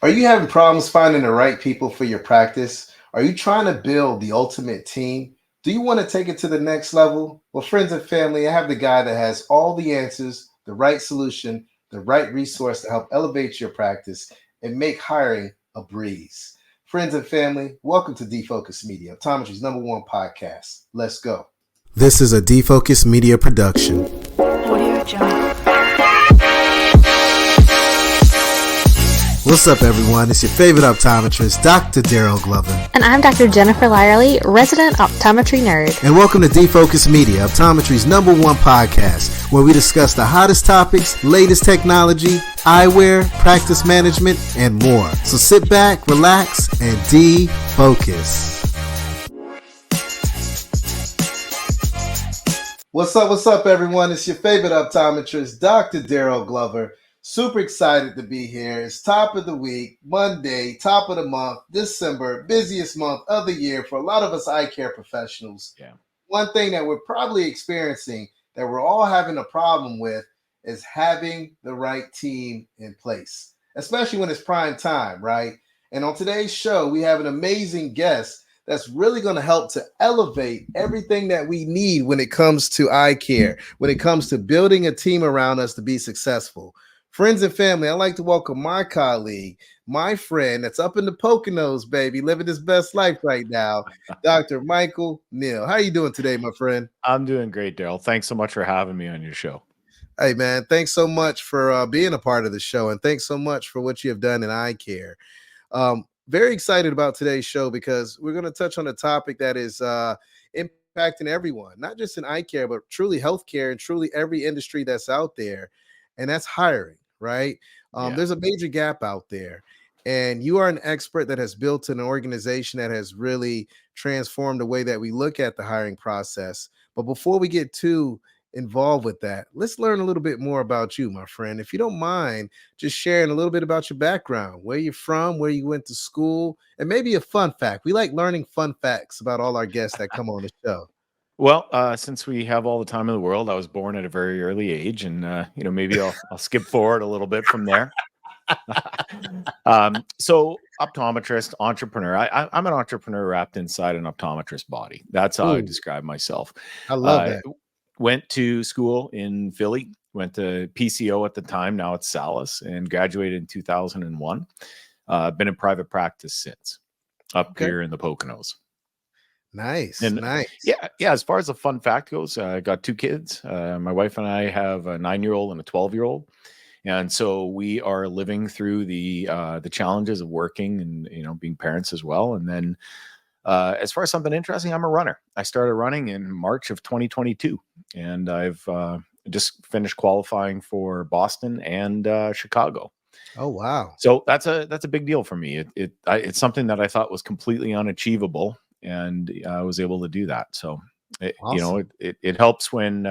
Are you having problems finding the right people for your practice? Are you trying to build the ultimate team? Do you want to take it to the next level? Well, friends and family, I have the guy that has all the answers, the right solution, the right resource to help elevate your practice and make hiring a breeze. Friends and family, welcome to Defocus Media, Optometry's #1 podcast. Let's go. This is a Defocus Media production. Audio Jungle. What's up, everyone? It's your favorite optometrist, Dr. Daryl Glover. And I'm Dr. Jennifer Lyerly, resident optometry nerd. And welcome to Defocus Media, Optometry's #1 podcast, where we discuss the hottest topics, latest technology, eyewear, practice management, and more. So sit back, relax, and defocus. What's up, everyone? It's your favorite optometrist, Dr. Daryl Glover. Super excited to be here. It's top of the week, Monday, top of the month, December, busiest month of the year for a lot of us eye care professionals. Yeah. One thing that we're probably experiencing that we're all having a problem with is having the right team in place, especially when it's prime time, right? And on today's show, we have an amazing guest that's really going to help to elevate everything that we need when it comes to eye care, when it comes to building a team around us to be successful. Friends and family, I'd like to welcome my colleague, my friend that's up in the Poconos, baby, living his best life right now, Dr. Michael Neal. How are you doing today, my friend? I'm doing great, Daryl. Thanks so much for having me on your show. Hey, man, thanks so much for being a part of the show, and thanks so much for what you have done in eye care. Very excited about today's show because we're going to touch on a topic that is impacting everyone, not just in eye care, but truly healthcare and truly every industry that's out there, and that's hiring. Right? There's a major gap out there. And you are an expert that has built an organization that has really transformed the way that we look at the hiring process. But before we get too involved with that, let's learn a little bit more about you, my friend. If you don't mind, just sharing a little bit about your background, where you're from, where you went to school, and maybe a fun fact. We like learning fun facts about all our guests that come on the show. Well, since we have all the time in the world, I was born at a very early age, and maybe I'll skip forward a little bit from there. So, optometrist, entrepreneur. I'm an entrepreneur wrapped inside an optometrist body. That's how I describe myself. I love that. Went to school in Philly. Went to PCO at the time. Now it's Salis, and graduated in 2001. Been in private practice since up here in the Poconos. Nice. Yeah. As far as the fun fact goes, I got 2 kids. My wife and I have a 9-year-old and a 12-year-old, and so we are living through the challenges of working and being parents as well. And then, as far as something interesting, I'm a runner. I started running in March of 2022, and I've just finished qualifying for Boston and Chicago. Oh wow! So that's a big deal for me. It's something that I thought was completely unachievable. And I was able to do that. So, Awesome. it helps when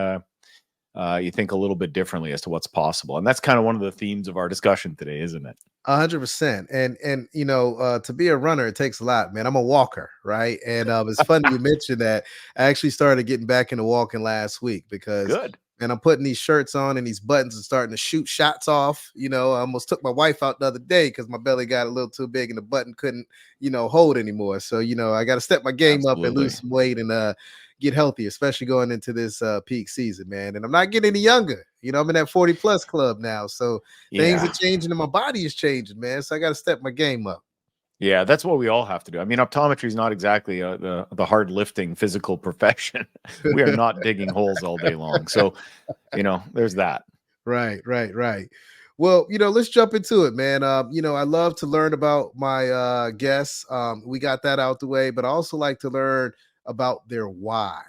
you think a little bit differently as to what's possible. And that's kind of one of the themes of our discussion today, isn't it? 100%. And to be a runner, it takes a lot, man. I'm a walker, right? And it's funny you mentioned that. I actually started getting back into walking last week because Good. And I'm putting these shirts on and these buttons and starting to shoot shots off. I almost took my wife out the other day because my belly got a little too big and the button couldn't, hold anymore. So, I got to step my game up and lose some weight and get healthy, especially going into this peak season, man. And I'm not getting any younger. I'm in that 40 plus club now. So things are changing and my body is changing, man. So I got to step my game up. Yeah, that's what we all have to do. I mean, optometry is not exactly the hard lifting physical profession. We are not digging holes all day long. So, there's that. Right. Well, let's jump into it, man. I love to learn about my guests. We got that out the way, but I also like to learn about their why.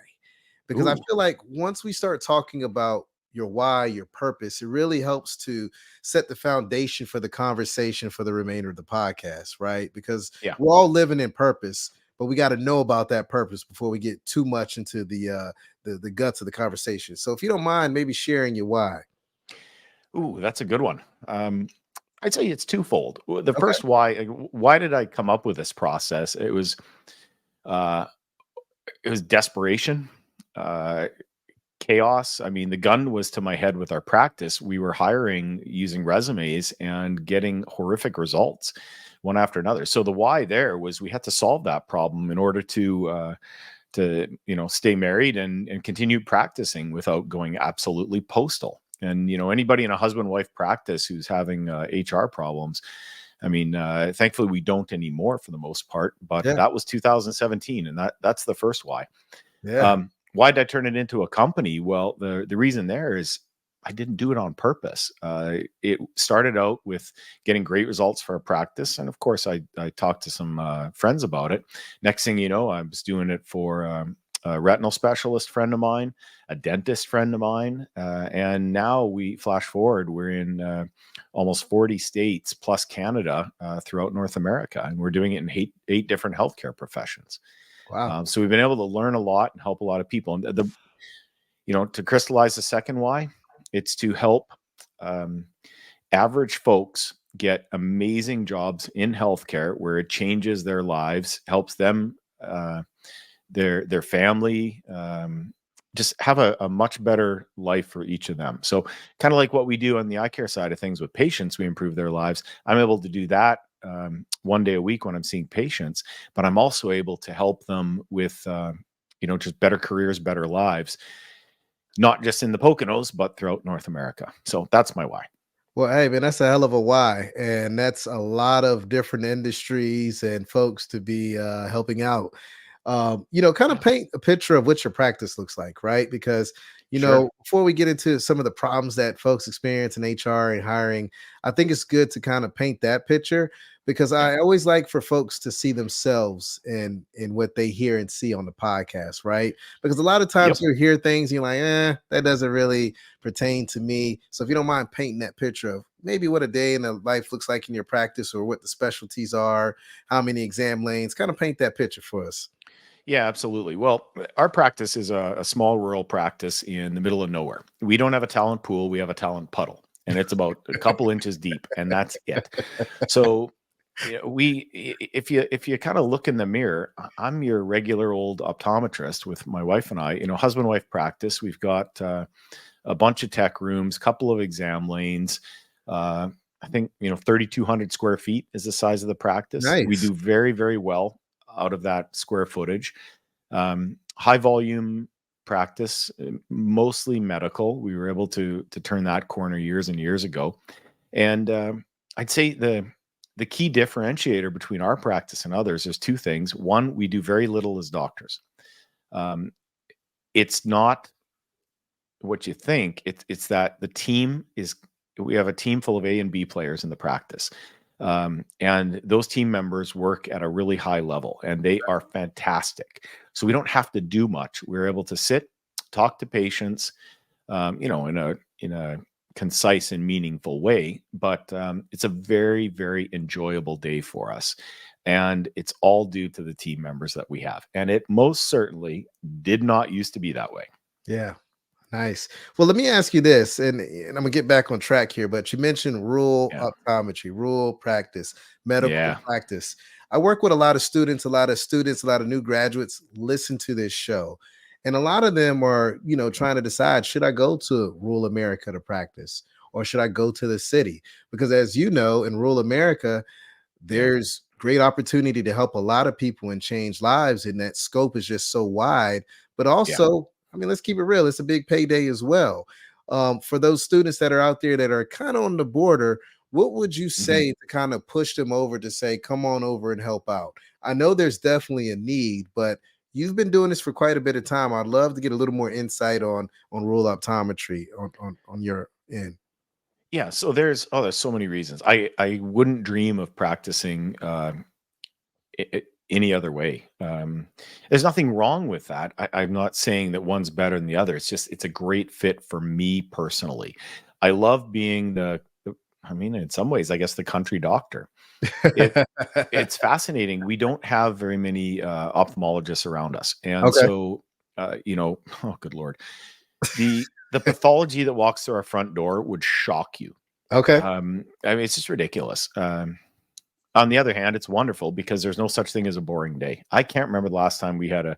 Because I feel like once we start talking about your why, your purpose, it really helps to set the foundation for the conversation for the remainder of the podcast, right? Because we're all living in purpose, but we got to know about that purpose before we get too much into the guts of the conversation. So if you don't mind, maybe sharing your why. Ooh, that's a good one. I'd say it's twofold. The first why did I come up with this process? It was desperation. chaos. I mean, the gun was to my head with our practice. We were hiring using resumes and getting horrific results one after another. So the why there was we had to solve that problem in order to stay married and continue practicing without going absolutely postal. And anybody in a husband-wife practice who's having HR problems, I mean, thankfully we don't anymore for the most part, but Yeah. that was 2017, and that's the first why. Yeah. Why did I turn it into a company? Well, the reason there is I didn't do it on purpose. It started out with getting great results for a practice, and of course, I talked to some friends about it. Next thing you know, I was doing it for a retinal specialist friend of mine, a dentist friend of mine, and now we flash forward. We're in almost 40 states plus Canada throughout North America, and we're doing it in eight different healthcare professions. Wow. So we've been able to learn a lot and help a lot of people. And to crystallize the second why, it's to help average folks get amazing jobs in healthcare where it changes their lives, helps them, their family, just have a much better life for each of them. So kind of like what we do on the eye care side of things with patients, we improve their lives. I'm able to do that one day a week when I'm seeing patients, but I'm also able to help them with, just better careers, better lives, not just in the Poconos, but throughout North America. So that's my why. Well, hey, man, that's a hell of a why. And that's a lot of different industries and folks to be helping out. Kind of Yeah. paint a picture of what your practice looks like, right? Because, Sure. before we get into some of the problems that folks experience in HR and hiring, I think it's good to kind of paint that picture because Yeah. I always like for folks to see themselves in what they hear and see on the podcast, right? Because a lot of times Yep. you hear things, you're like, that doesn't really pertain to me. So if you don't mind painting that picture of maybe what a day in the life looks like in your practice or what the specialties are, how many exam lanes, kind of paint that picture for us. Yeah, absolutely. Well, our practice is a small rural practice in the middle of nowhere. We don't have a talent pool, we have a talent puddle, and it's about a couple inches deep, and that's it. So if you kind of look in the mirror, I'm your regular old optometrist with my wife and I, husband wife practice. We've got a bunch of tech rooms, couple of exam lanes. I think 3,200 square feet is the size of the practice. We Nice. do very, very well out of that square footage. High volume practice, mostly medical. We were able to turn that corner years and years ago. And I'd say the key differentiator between our practice and others is two things. One, we do very little as doctors. Um, it's not what you think. It's that the team is. We have a team full of A and B players in the practice. And those team members work at a really high level and they are fantastic. So we don't have to do much. We're able to sit, talk to patients, in a concise and meaningful way. But it's a very, very enjoyable day for us. And it's all due to the team members that we have. And it most certainly did not used to be that way. Yeah. Nice. Well, let me ask you this, and I'm gonna get back on track here, but you mentioned rural Yeah. optometry, rural practice, medical Yeah. practice. I work with a lot of students, a lot of new graduates listen to this show. And a lot of them are, trying to decide, should I go to rural America to practice or should I go to the city? Because as you know, in rural America, Yeah. there's great opportunity to help a lot of people and change lives, and that scope is just so wide. But Yeah. also, I mean, let's keep it real, it's a big payday as well. For those students that are out there that are kind of on the border, what would you Mhm. say to kind of push them over to say, come on over and help out? I know there's definitely a need, but you've been doing this for quite a bit of time. I'd love to get a little more insight on rural optometry on your end. Yeah, so there's so many reasons. I wouldn't dream of practicing any other way. There's nothing wrong with that. I'm not saying that one's better than the other. It's just it's a great fit for me personally. I love being I mean, in some ways, I guess the country doctor. It it's fascinating. We don't have very many ophthalmologists around us, and Okay. so oh good lord, the pathology that walks through our front door would shock you. Okay. I mean, it's just ridiculous. On the other hand, it's wonderful because there's no such thing as a boring day. I can't remember the last time we had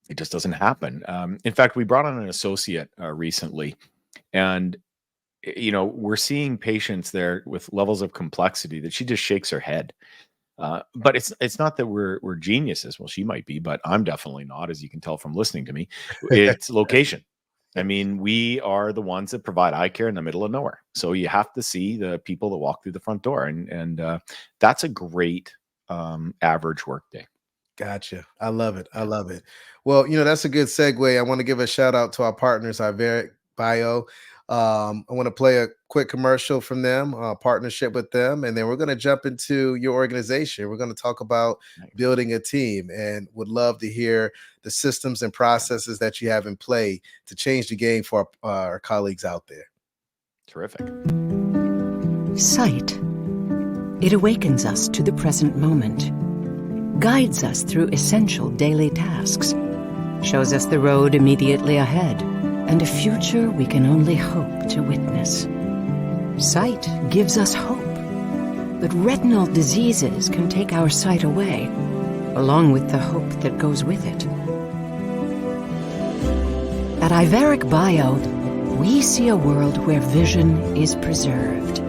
It just doesn't happen. In fact, we brought on an associate recently, and we're seeing patients there with levels of complexity that she just shakes her head. But it's not that we're geniuses. Well, she might be, but I'm definitely not, as you can tell from listening to me. It's location. I mean, we are the ones that provide eye care in the middle of nowhere. So you have to see the people that walk through the front door, and that's a great average workday. Gotcha. I love it. I Yeah, love it. Well, that's a good segue. I want to give a shout out to our partners, Iveric Bio. I want to play a quick commercial from them, partnership with them, and then we're going to jump into your organization. We're going to talk about nice. building a team, and would love to hear the systems and Yeah, processes that you have in play to change the game for our colleagues out there. terrific. Sight. It awakens us to the present moment, guides us through essential daily tasks, shows us the road immediately ahead, and a future we can only hope to witness. Sight gives us hope, but retinal diseases can take our sight away, along with the hope that goes with it. At Iveric Bio, we see a world where vision is preserved.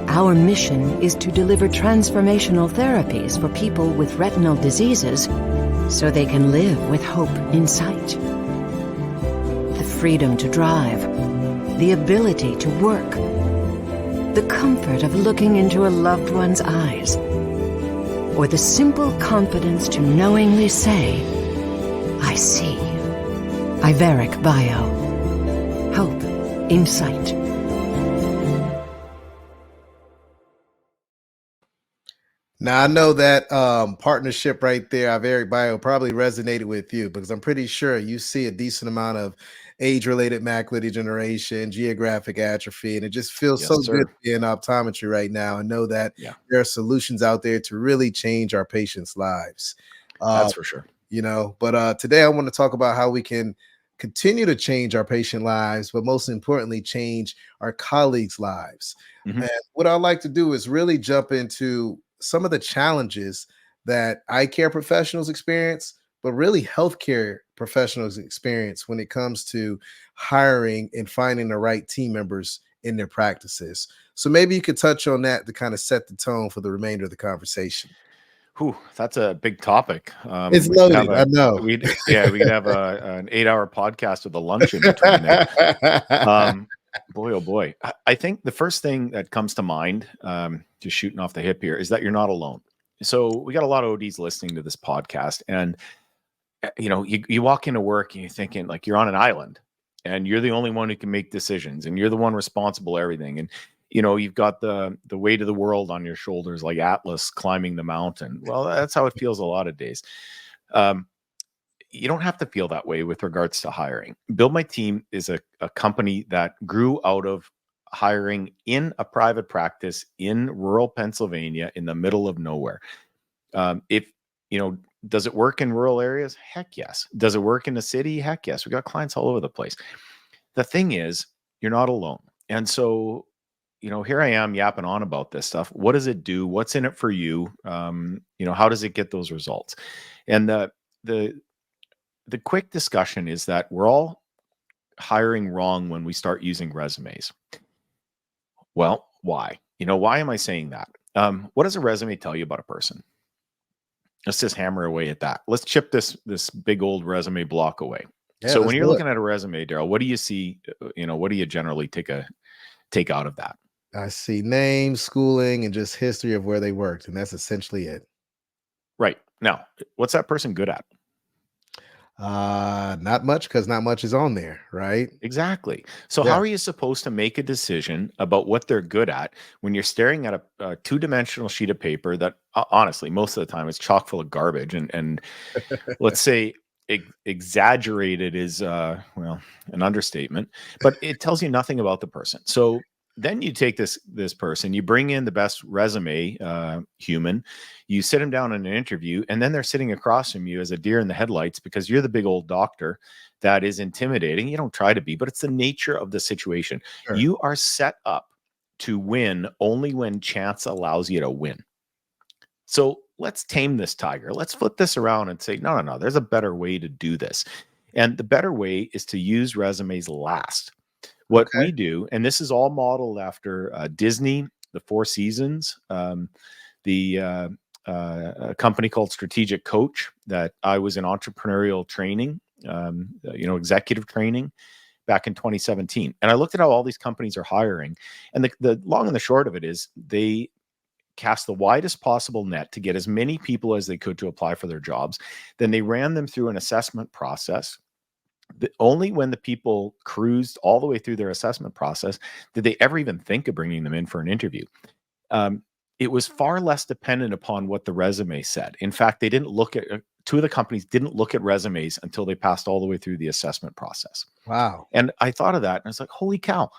Our mission is to deliver transformational therapies for people with retinal diseases so they can live with hope in sight. The freedom to drive, the ability to work, the comfort of looking into a loved one's eyes, or the simple confidence to knowingly say, I see. Iveric Bio. Hope in sight. Now I know that partnership right there, Iveric Bio, probably resonated with you because I'm pretty sure you see a decent amount of age-related macular degeneration, geographic atrophy, and it just feels so Yes, good sir. to be in optometry right now and know that Yeah, there are solutions out there to really change our patients' lives. Uh, that's for sure. but today I want to talk about how we can continue to change our patient lives, but most importantly, change our colleagues' lives. Hmm. And what I like to do is really jump into some of the challenges that eye care professionals experience, but really healthcare professionals experience when it comes to hiring and finding the right team members in their practices. So maybe you could touch on that to kind of set the tone for the remainder of the conversation. Whew, that's a big topic. It's We could have loaded, I know. we could have an 8 hour podcast with a lunch in between there. Um, Boy, oh boy. I think the first thing that comes to mind, just shooting off the hip here, is that you're not alone. So we got a lot of ODs listening to this podcast, and you walk into work and you're thinking like you're on an island, and you're the only one who can make decisions, and you're the one responsible for everything, and you've got the weight of the world on your shoulders, like Atlas climbing the mountain. Well, that's how it feels a lot of days. Um, you don't have to feel that way with regards to hiring. Build My Team is a company that grew out of hiring in a private practice in rural Pennsylvania in the middle of nowhere. If you know, does it work in rural areas? Heck yes. Does it work in the city? Heck yes. We got clients all over the place. The thing is, you're not alone. And so, here I am yapping on about this stuff. What does it do? What's in it for you? How does it get those results? And the the quick discussion is that we're all hiring wrong when we start using resumes. Well, why? Why am I saying that? What does a resume tell you about a person? Let's just hammer away at that. Let's chip this big old resume block away. Yeah, So let's when you're do it. looking at a resume, Daryl, what do you see? What do you generally take out of that? I see name, schooling, and just history of where they worked, and that's essentially it. Right. Now, what's that person good at? Not much because not much is on there, right? Exactly. So how Yeah. are you supposed to make a decision about what they're good at when you're staring at a two-dimensional sheet of paper that honestly, most of the time it's chock full of garbage and let's say exaggerated is well, an understatement, but it tells you nothing about the person. So then you take this person, you bring in the best resume human, you sit him down in an interview, and then they're sitting across from you as a deer in the headlights because you're the big old doctor that is intimidating. You don't try to be, but it's the nature of the situation. Sure. You are set up to win only when chance allows you to win. So let's tame this tiger. Let's flip this around and say, no, there's a better way to do this. And the better way is to use resumes last. What we do, and this is all modeled after Disney, the Four Seasons, a company called Strategic Coach that I was in entrepreneurial training, executive training back in 2017. And I looked at how all these companies are hiring. And the long and the short of it is they cast the widest possible net to get as many people as they could to apply for their jobs. Then they ran them through an assessment process. Only when the people cruised all the way through their assessment process did they ever even think of bringing them in for an interview. It was far less dependent upon what the resume said. In fact, they didn't look at two of the companies didn't look at resumes until they passed all the way through the assessment process. Wow. And I thought of that and I was like, holy cow,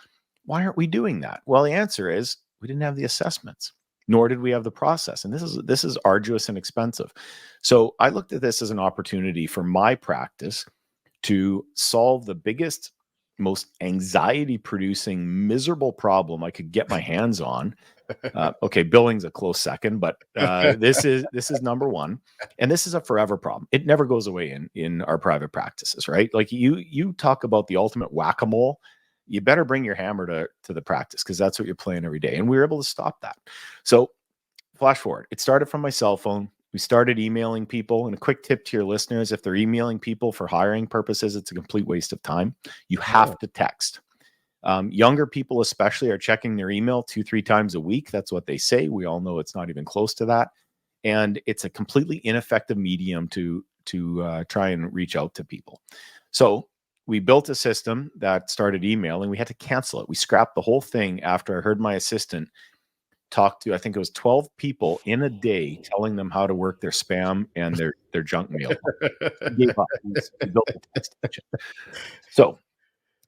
why aren't we doing that? Well, the answer is we didn't have the assessments, nor did we have the process. And this is arduous and expensive. So I looked at this as an opportunity for my practice to solve the biggest, most anxiety-producing, miserable problem I could get my hands on. Okay, billing's a close second, but this is number one, and this is a forever problem. It never goes away in our private practices, right? Like you talk about the ultimate whack-a-mole. You better bring your hammer to the practice because that's what you're playing every day. And we were able to stop that. So flash forward, it started from my cell phone. We started emailing people. And a quick tip to your listeners, if they're emailing people for hiring purposes, it's a complete waste of time. You have to text. Younger people especially are checking their email 2-3 times a week. That's what they say. We all know it's not even close to that. And it's a completely ineffective medium to try and reach out to people. So we built a system that started emailing. We had to cancel it. We scrapped the whole thing after I heard my assistant talk to, I think it was 12 people in a day, telling them how to work their spam and their junk mail. We gave up. We built the text engine. So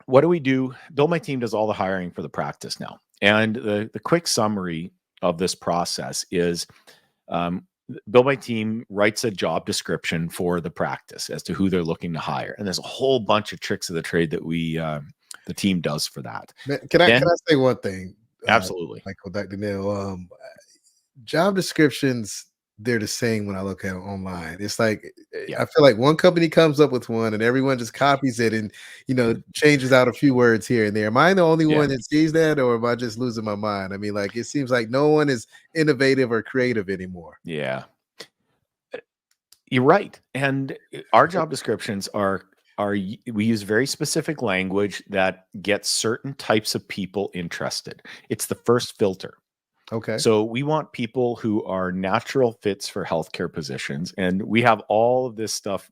what do we do? Bill, my team does all the hiring for the practice now. And the quick summary of this process is Bill, my team writes a job description for the practice as to who they're looking to hire. And there's a whole bunch of tricks of the trade that the team does for that. Can I say one thing? Absolutely. Michael, Dr. Neal, job descriptions, they're the same when I look at it online. It's like, I feel like one company comes up with one and everyone just copies it and, changes out a few words here and there. Am I the only one that sees that, or am I just losing my mind? I mean, like, it seems like no one is innovative or creative anymore. Yeah, you're right. And our job descriptions we use very specific language that gets certain types of people interested. It's the first filter. Okay. So we want people who are natural fits for healthcare positions. And we have all of this stuff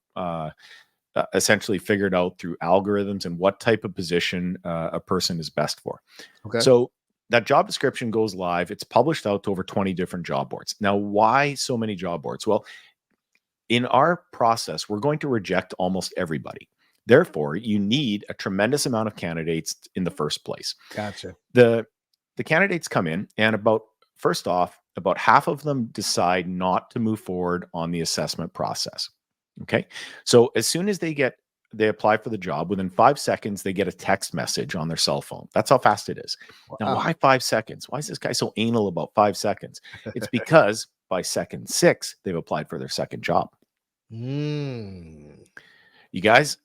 essentially figured out through algorithms and what type of position a person is best for. Okay. So that job description goes live. It's published out to over 20 different job boards. Now, why so many job boards? Well, in our process, we're going to reject almost everybody. Therefore, you need a tremendous amount of candidates in the first place. Gotcha. The candidates come in, and about half of them decide not to move forward on the assessment process. Okay. So as soon as they apply for the job, within 5 seconds, they get a text message on their cell phone. That's how fast it is. Wow. Now, why 5 seconds? Why is this guy so anal about 5 seconds? It's because by second 6, they've applied for their second job. You guys,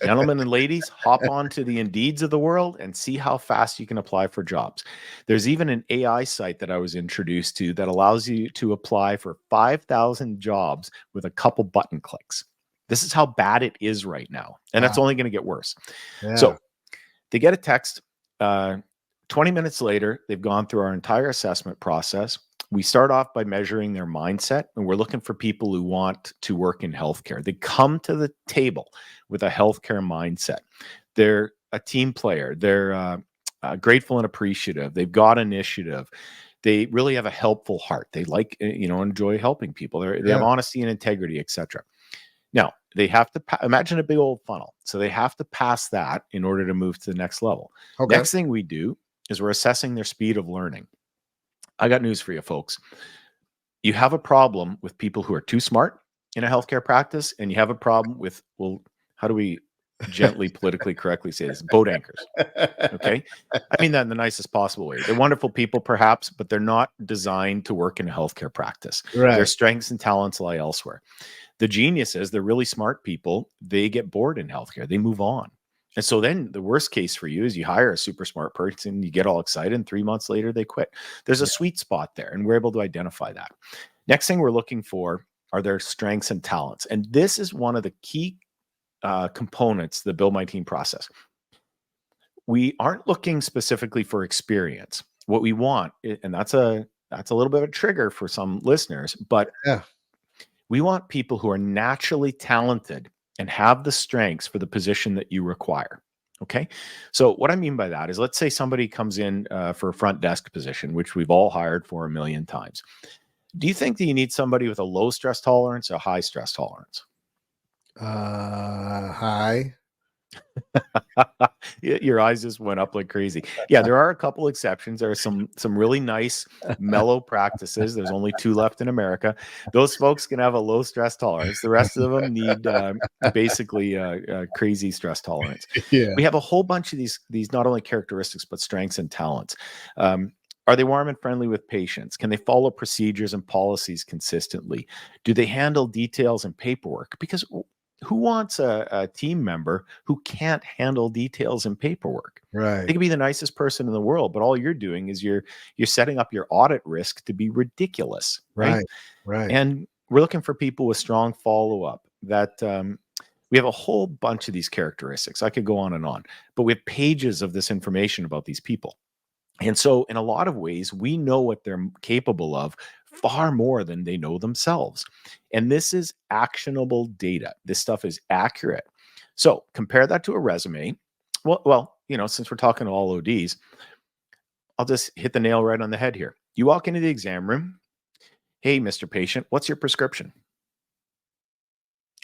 gentlemen and ladies, hop on to the Indeeds of the world and see how fast you can apply for jobs. There's even an AI site that I was introduced to that allows you to apply for 5,000 jobs with a couple button clicks. This is how bad it is right now. And that's only going to get worse. Yeah. So they get a text. 20 minutes later, they've gone through our entire assessment process. We start off by measuring their mindset, and we're looking for people who want to work in healthcare. They come to the table with a healthcare mindset. They're a team player. They're grateful and appreciative. They've got initiative. They really have a helpful heart. They like, enjoy helping people. They have honesty and integrity, etc. Now, they have to imagine a big old funnel. So they have to pass that in order to move to the next level. Okay. Next thing we do is we're assessing their speed of learning. I got news for you, folks. You have a problem with people who are too smart in a healthcare practice, and you have a problem with, well, how do we gently, politically correctly say this, boat anchors. Okay. I mean that in the nicest possible way. They're wonderful people, perhaps, but they're not designed to work in a healthcare practice. Right. Their strengths and talents lie elsewhere. The genius is they're really smart people. They get bored in healthcare. They move on. And so then the worst case for you is you hire a super smart person, you get all excited, and 3 months later they quit. There's a sweet spot there, and we're able to identify that. Next thing we're looking for are their strengths and talents. And this is one of the key components of the Build My Team process. We aren't looking specifically for experience. What we want, and that's a little bit of a trigger for some listeners, but we want people who are naturally talented and have the strengths for the position that you require. Okay. So what I mean by that is, let's say somebody comes in for a front desk position, which we've all hired for a million times. Do you think that you need somebody with a low stress tolerance or high stress tolerance? High. Your eyes just went up like crazy. Yeah, there are a couple exceptions. There are some really nice mellow practices. There's only 2 left in America. Those folks can have a low stress tolerance. The rest of them need basically crazy stress tolerance. Yeah. We have a whole bunch of these not only characteristics but strengths and talents. Are they warm and friendly with patients? Can they follow procedures and policies consistently? Do they handle details and paperwork? Because who wants a team member who can't handle details and paperwork? Right. They could be the nicest person in the world, but all you're doing is you're setting up your audit risk to be ridiculous, right? Right. And we're looking for people with strong follow-up. That we have a whole bunch of these characteristics. I could go on, but we have pages of this information about these people. And so in a lot of ways, we know what they're capable of far more than they know themselves. And this is actionable data. This stuff is accurate. So compare that to a resume. Well, since we're talking all ODs, I'll just hit the nail right on the head here. You walk into the exam room. Hey, Mr. Patient, what's your prescription?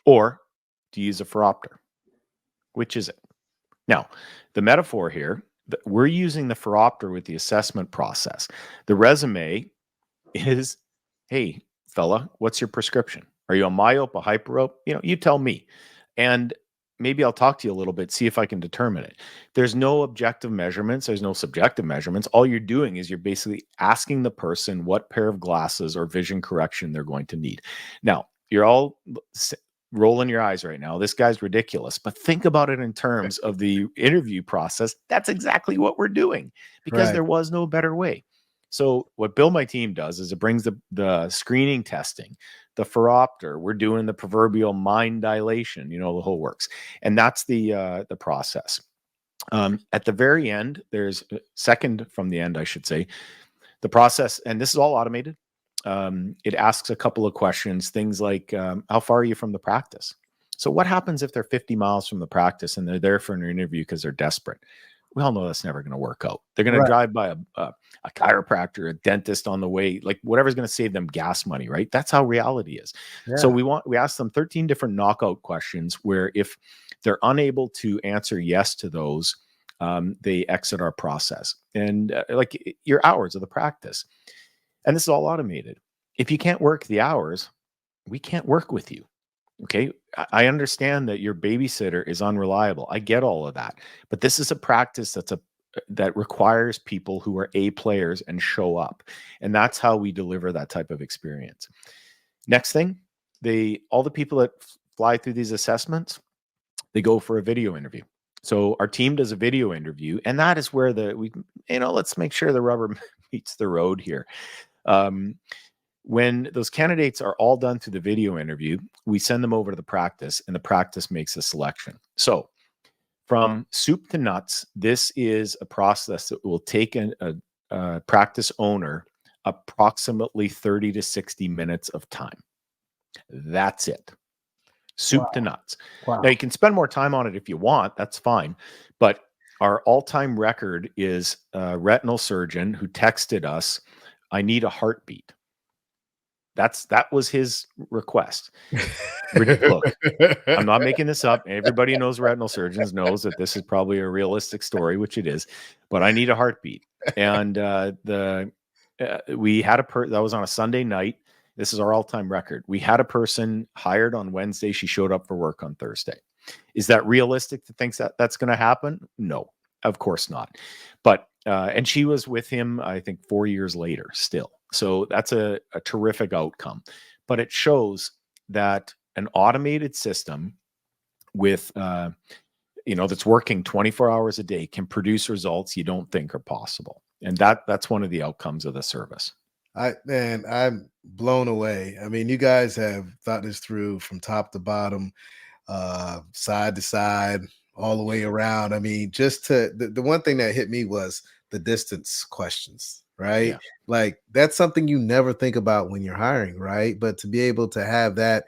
Or do you use a phoropter? Which is it? Now, the metaphor here, we're using the phoropter with the assessment process. The resume is, hey, fella, what's your prescription? Are you a myope, a hyperope? You tell me. And maybe I'll talk to you a little bit, see if I can determine it. There's no objective measurements. There's no subjective measurements. All you're doing is you're basically asking the person what pair of glasses or vision correction they're going to need. Now, you're all rolling your eyes right now. This guy's ridiculous. But think about it in terms of the interview process. That's exactly what we're doing, because there was no better way. So what Build My Team does is it brings the screening testing, the phoropter. We're doing the proverbial mind dilation, the whole works. And that's the process. At the very end, there's second from the end, I should say, the process, and this is all automated. It asks a couple of questions, things like, how far are you from the practice? So what happens if they're 50 miles from the practice and they're there for an interview because they're desperate? We all know that's never going to work out. They're going to drive by a chiropractor, a dentist on the way, like whatever's going to save them gas money, right? That's how reality is. Yeah. So we ask them 13 different knockout questions where if they're unable to answer yes to those, they exit our process. And like your hours of the practice. And this is all automated. If you can't work the hours, we can't work with you. Okay. I understand that your babysitter is unreliable. I get all of that, but this is a practice that requires people who are A players and show up. And that's how we deliver that type of experience. Next thing, all the people that fly through these assessments, they go for a video interview. So our team does a video interview, and that is where let's make sure the rubber meets the road here. When those candidates are all done through the video interview, we send them over to the practice, and the practice makes a selection. So from soup to nuts, this is a process that will take a practice owner approximately 30 to 60 minutes of time. That's it. Soup to nuts. Wow. Now, you can spend more time on it if you want. That's fine. But our all-time record is a retinal surgeon who texted us, I need a heartbeat. That was his request. Look, I'm not making this up. Everybody knows retinal surgeons knows that this is probably a realistic story, which it is, but I need a heartbeat. And we had that was on a Sunday night. This is our all-time record. We had a person hired on Wednesday. She showed up for work on Thursday. Is that realistic to think that that's going to happen? No, of course not. But and she was with him, I think, 4 years later still. So that's a terrific outcome. But it shows that an automated system with that's working 24 hours a day can produce results you don't think are possible. And that's one of the outcomes of the service. I'm blown away. I mean, you guys have thought this through from top to bottom, side to side, all the way around. I mean, just the one thing that hit me was the distance questions, right? Yeah. Like that's something you never think about when you're hiring, right? But to be able to have that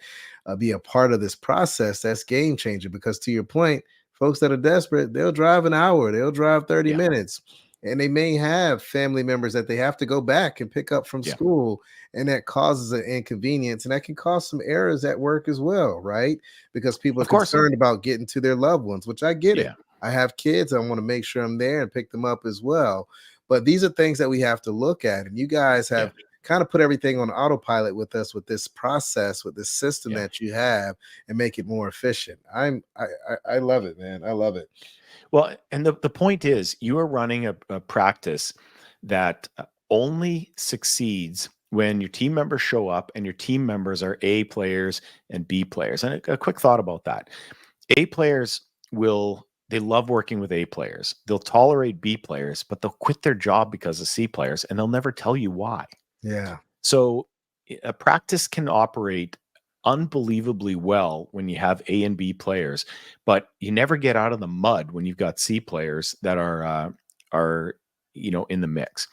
be a part of this process, that's game changing because to your point, folks that are desperate, they'll drive an hour, they'll drive 30 Yeah. minutes. And they may have family members that they have to go back and pick up from Yeah. school, and that causes an inconvenience, and that can cause some errors at work as well, right? Because people are Of course. concerned about getting to their loved ones, which I get it. Yeah. I have kids, I want to make sure I'm there and pick them up as well. But these are things that we have to look at, and you guys have kind of put everything on autopilot with us with this process, with this system that you have, and make it more efficient. I love it, man. I love it. Well, and the point is, you are running a practice that only succeeds when your team members show up and your team members are A players and B players. And a quick thought about that. A players they love working with A players. They'll tolerate B players, but they'll quit their job because of C players, and they'll never tell you why. Yeah. So a practice can operate unbelievably well when you have A and B players, but you never get out of the mud when you've got C players that are in the mix.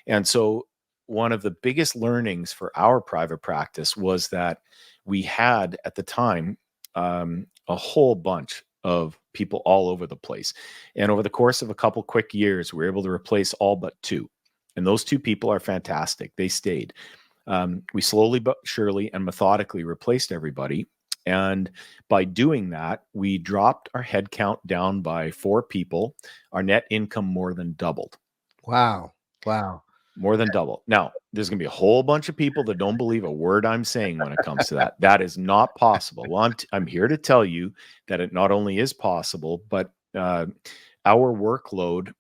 And so one of the biggest learnings for our private practice was that we had at the time a whole bunch of people all over the place. And over the course of a couple quick years, we were able to replace all but two. And those two people are fantastic. They stayed. We slowly but surely and methodically replaced everybody. And by doing that, we dropped our head count down by 4 people. Our net income more than doubled. Wow. Wow. More than double. Now, there's going to be a whole bunch of people that don't believe a word I'm saying when it comes to that. That is not possible. Well, I'm here to tell you that it not only is possible, but our workload,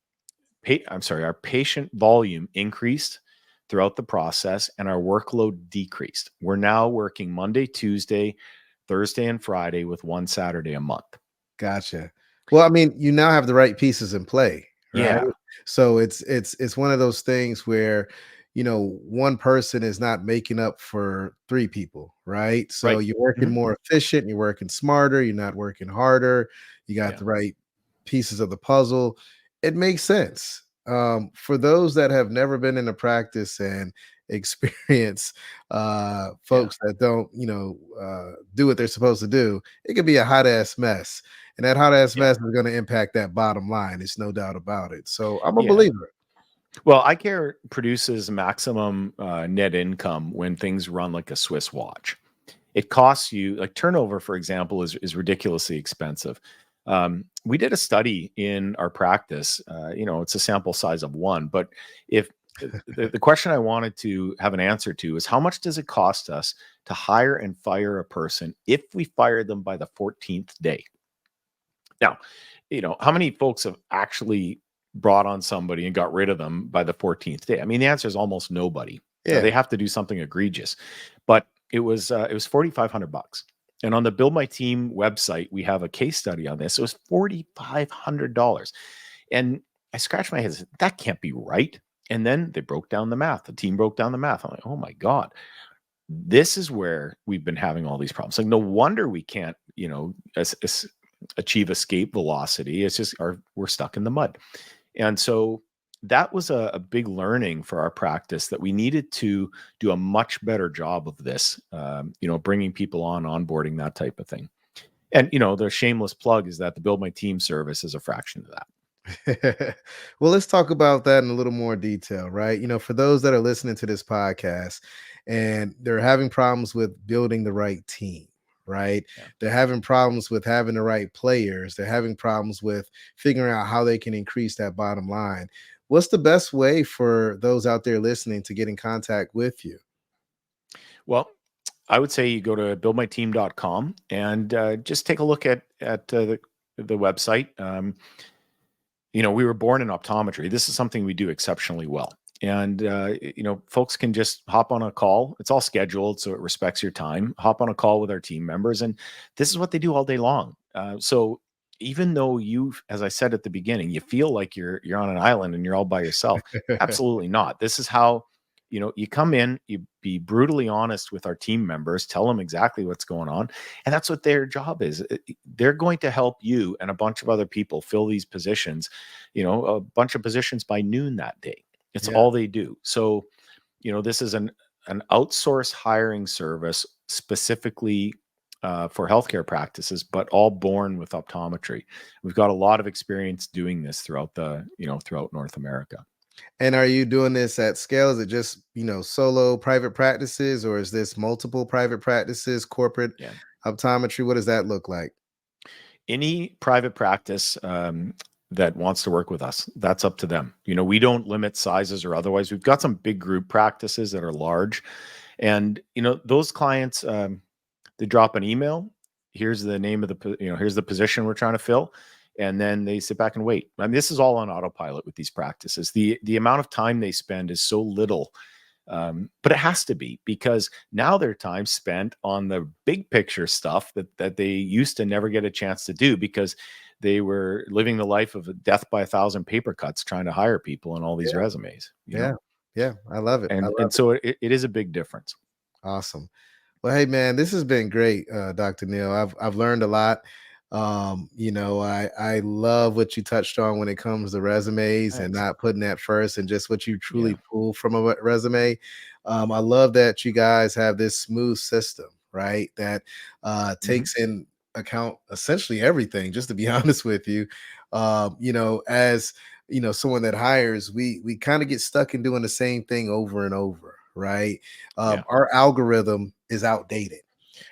our patient volume increased throughout the process and our workload decreased. We're now working Monday, Tuesday, Thursday, and Friday with 1 Saturday a month. Gotcha. Well, I mean, you now have the right pieces in play, right? Yeah. So it's one of those things where, one person is not making up for 3 people, right? So Right. you're working more efficient, you're working smarter, you're not working harder, you got the right pieces of the puzzle. It makes sense. For those that have never been in a practice and experience folks that don't, do what they're supposed to do, it could be a hot ass mess. And that hot ass mess is going to impact that bottom line. It's no doubt about it. So I'm a believer. Well, iCare produces maximum net income when things run like a Swiss watch. It costs you, like turnover, for example, is ridiculously expensive. We did a study in our practice. It's a sample size of 1, but if the question I wanted to have an answer to is how much does it cost us to hire and fire a person if we fire them by the 14th day? Now, how many folks have actually brought on somebody and got rid of them by the 14th day? I mean, the answer is almost nobody. They have to do something egregious, but it was $4,500. And on the Build My Team website, we have a case study on this. It was $4,500. And I scratched my head and said, that can't be right. And then they broke down the math. The team broke down the math. I'm like, oh my God, this is where we've been having all these problems. Like, no wonder we can't, achieve escape velocity. It's just we're stuck in the mud. And so that was a big learning for our practice that we needed to do a much better job of this, bringing people on, onboarding, that type of thing. And, the shameless plug is that the Build My Team service is a fraction of that. Well, let's talk about that in a little more detail, right? For those that are listening to this podcast and they're having problems with building the right team, right? They're having problems with having the right players. They're having problems with figuring out how they can increase that bottom line. What's the best way for those out there listening to get in contact with you? Well, I would say you go to buildmyteam.com and just take a look at the website. We were born in optometry. This is something we do exceptionally well. And, folks can just hop on a call. It's all scheduled, so it respects your time. Hop on a call with our team members. And this is what they do all day long. So even though as I said at the beginning, you feel like you're on an island and you're all by yourself, absolutely not. This is how, you come in, you be brutally honest with our team members, tell them exactly what's going on. And that's what their job is. They're going to help you and a bunch of other people fill these positions, a bunch of positions by noon that day. It's Yeah. all they do. So, this is an outsourced hiring service specifically for healthcare practices, but all born with optometry. We've got a lot of experience doing this throughout throughout North America. And are you doing this at scale? Is it just, solo private practices, or is this multiple private practices, corporate Yeah. optometry? What does that look like? Any private practice that wants to work with us, that's up to them. We don't limit sizes or otherwise. We've got some big group practices that are large, and those clients, they drop an email. Here's the name of here's the position we're trying to fill, and then they sit back and wait. I mean, this is all on autopilot with these practices. The amount of time they spend is so little. But it has to be, because now their time spent on the big picture stuff that they used to never get a chance to do, because they were living the life of a death by 1,000 paper cuts trying to hire people and all these Yeah. resumes, Yeah. Yeah. I love it. I and love and it. so it is a big difference. Awesome. Well, hey man, this has been great, Dr. Neal. I've learned a lot. I love what you touched on when it comes to resumes and Thanks. not putting that first, and just what you Yeah. truly pull from a resume. I love that you guys have this smooth system, right? That Mhm. takes in account essentially everything. Just to be honest with you, as someone that hires, we kind of get stuck in doing the same thing over and over, right? Yeah. Our algorithm is outdated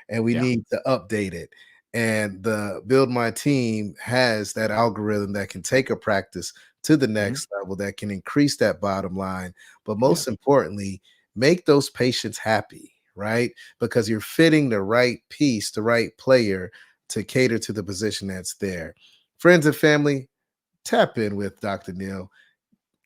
and we Yeah. need to update it. And the Build My Team has that algorithm that can take a practice to the Mhm. next level, that can increase that bottom line, but Yeah. most importantly, make those patients happy, right? Because you're fitting the right piece, the right player to cater to the position that's there. Friends and family, tap in with Dr. Neal.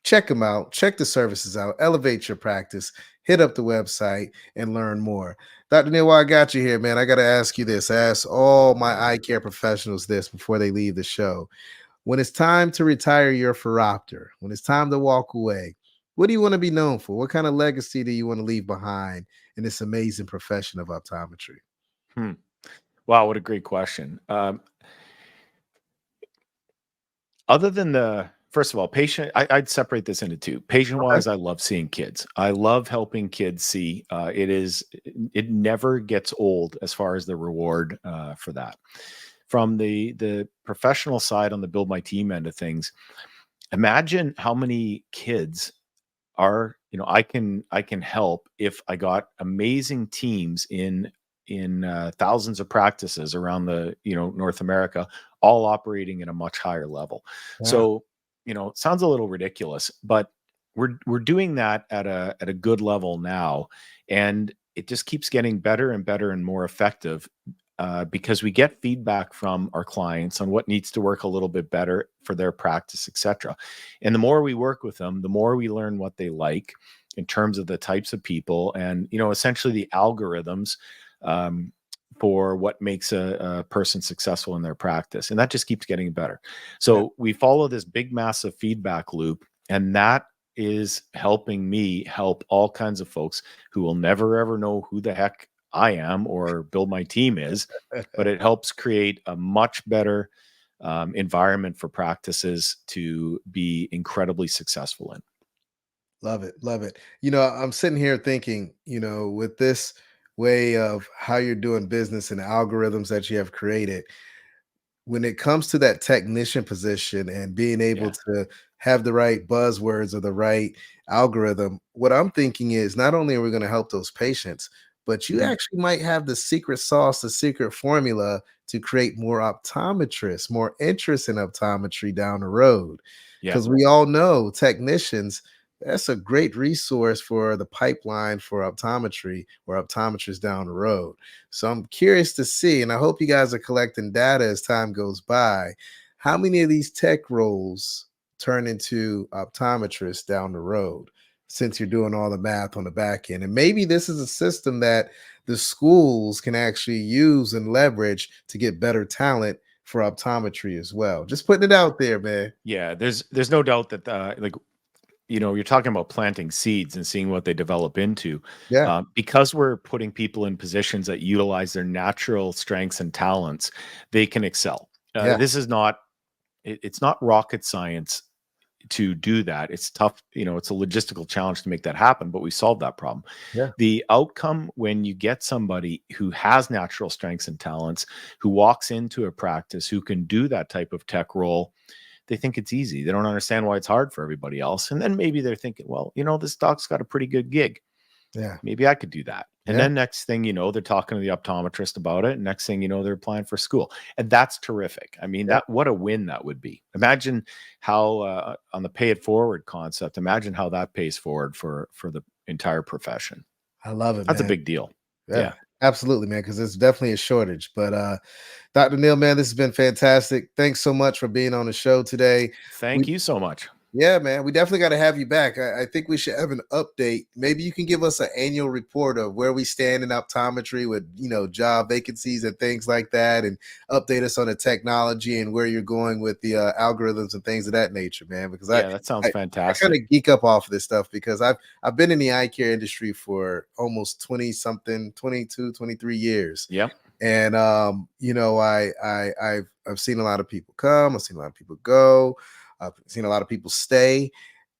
Check them out, check the services out, elevate your practice, hit up the website and learn more. Dr. Neal, while I got you here, man, I got to ask you this. I ask all my eye care professionals this before they leave the show. When it's time to retire your phoropter, when it's time to walk away, what do you want to be known for? What kind of legacy do you want to leave behind in this amazing profession of optometry? Hmm. Wow, what a great question. Other than first of all, I'd separate this into two. Patient Okay. wise, I love seeing kids. I love helping kids see. It never gets old as far as the reward for that. From the professional side, on the Build My Team end of things, imagine how many kids I can help if I got amazing teams in thousands of practices around the North America, all operating at a much higher level. Yeah. So it sounds a little ridiculous, but we're doing that at a good level now, and it just keeps getting better and better and more effective, because we get feedback from our clients on what needs to work a little bit better for their practice, etc. And the more we work with them, the more we learn what they like in terms of the types of people, and essentially the algorithms um, for what makes a person successful in their practice, and that just keeps getting better. Yeah. So we follow this big, massive feedback loop, and that is helping me help all kinds of folks who will never ever know who the heck I am or Build My Team is, but it helps create a much better environment for practices to be incredibly successful in. Love it. Love it. I'm sitting here thinking, with this way of how you're doing business and the algorithms that you have created, when it comes to that technician position and being able Yeah. to have the right buzzwords or the right algorithm, what I'm thinking is not only are we going to help those patients, but you Mhm. actually might have the secret sauce, the secret formula to create more optometrists, more interest in optometry down the road. Yeah. Because we all know technicians, That's a great resource for the pipeline for optometry or optometrists down the road. So I'm curious to see, and I hope you guys are collecting data as time goes by. How many of these tech roles turn into optometrists down the road since you're doing all the math on the back end? And maybe this is a system that the schools can actually use and leverage to get better talent for optometry as well. Just putting it out there, man. Yeah, there's no doubt that like you're talking about planting seeds and seeing what they develop into. Yeah, Because we're putting people in positions that utilize their natural strengths and talents, they can excel. yeah, This is not it's not rocket science to do that. It's tough, it's a logistical challenge to make that happen, but we solved that problem. yeah, The outcome when you get somebody who has natural strengths and talents, who walks into a practice, who can do that type of tech role, they think it's easy. They don't understand why it's hard for everybody else. And then maybe they're thinking, well, this doc's got a pretty good gig. yeah, Maybe I could do that. And yeah. then next thing you know, they're talking to the optometrist about it. Next thing you know, they're applying for school. And that's terrific. I mean, Yeah. what a win that would be. Imagine how on the pay it forward concept, imagine how that pays forward for the entire profession. I love it, That's a man. big deal. Yeah, Yeah. absolutely, man, because there's definitely a shortage. But Dr. Neal, man, this has been fantastic. Thanks so much for being on the show today. Thank you so much. Yeah, man, we definitely got to have you back. I think we should have an update. Maybe you can give us an annual report of where we stand in optometry with, job vacancies and things like that, and update us on the technology and where you're going with the algorithms and things of that nature, man. Because That sounds I fantastic. kind of geek up off of this stuff because I've been in the eye care industry for almost 20 something, 22, 23 years. Yep. And I've seen a lot of people come, I've seen a lot of people go. I've seen a lot of people stay.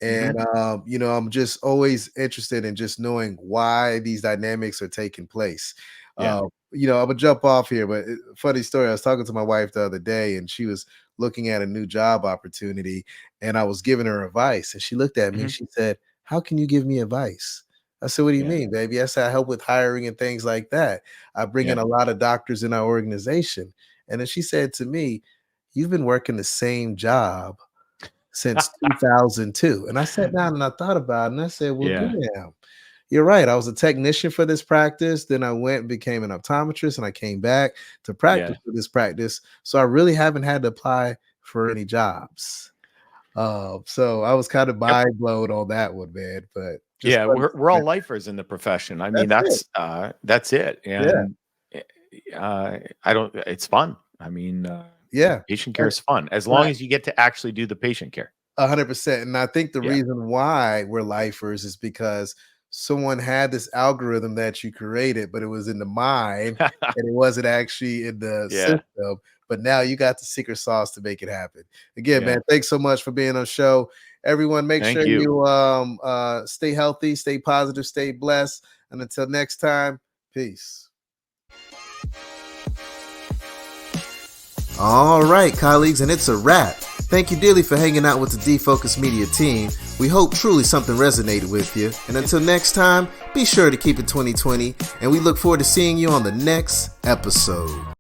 And, I'm just always interested in just knowing why these dynamics are taking place. Yeah. I'm going to jump off here, but funny story. I was talking to my wife the other day and she was looking at a new job opportunity and I was giving her advice. And she looked at me and she said, "How can you give me advice?" I said, "What do you Yeah. mean, baby?" I said, "I help with hiring and things like that. I bring in Yeah. a lot of doctors in our organization." And then she said to me, "You've been working the same job since 2002. And I sat down and I thought about it and I said, well, Yeah. damn, you're right. I was a technician for this practice. Then I went and became an optometrist and I came back to practice Yeah. for this practice. So I really haven't had to apply for any jobs. So I was kind of Yep. mind blown on that one, man. But just Yeah, funny. we're all lifers in the profession. I mean, That's that's it. Yeah. And I don't. It's fun. I mean, Yeah. patient care is fun as Right. long as you get to actually do the patient care. 100%. And I think the Yeah. reason why we're lifers is because someone had this algorithm that you created, but it was in the mind and it wasn't actually in the Yeah. system. But now you got the secret sauce to make it happen. Again, Yeah. man, thanks so much for being on the show. Everyone, make Thank sure you. you stay healthy, stay positive, stay blessed. And until next time, peace. All right, colleagues, and it's a wrap. Thank you dearly for hanging out with the Defocus Media team. We hope truly something resonated with you. And until next time, be sure to keep it 2020, and we look forward to seeing you on the next episode.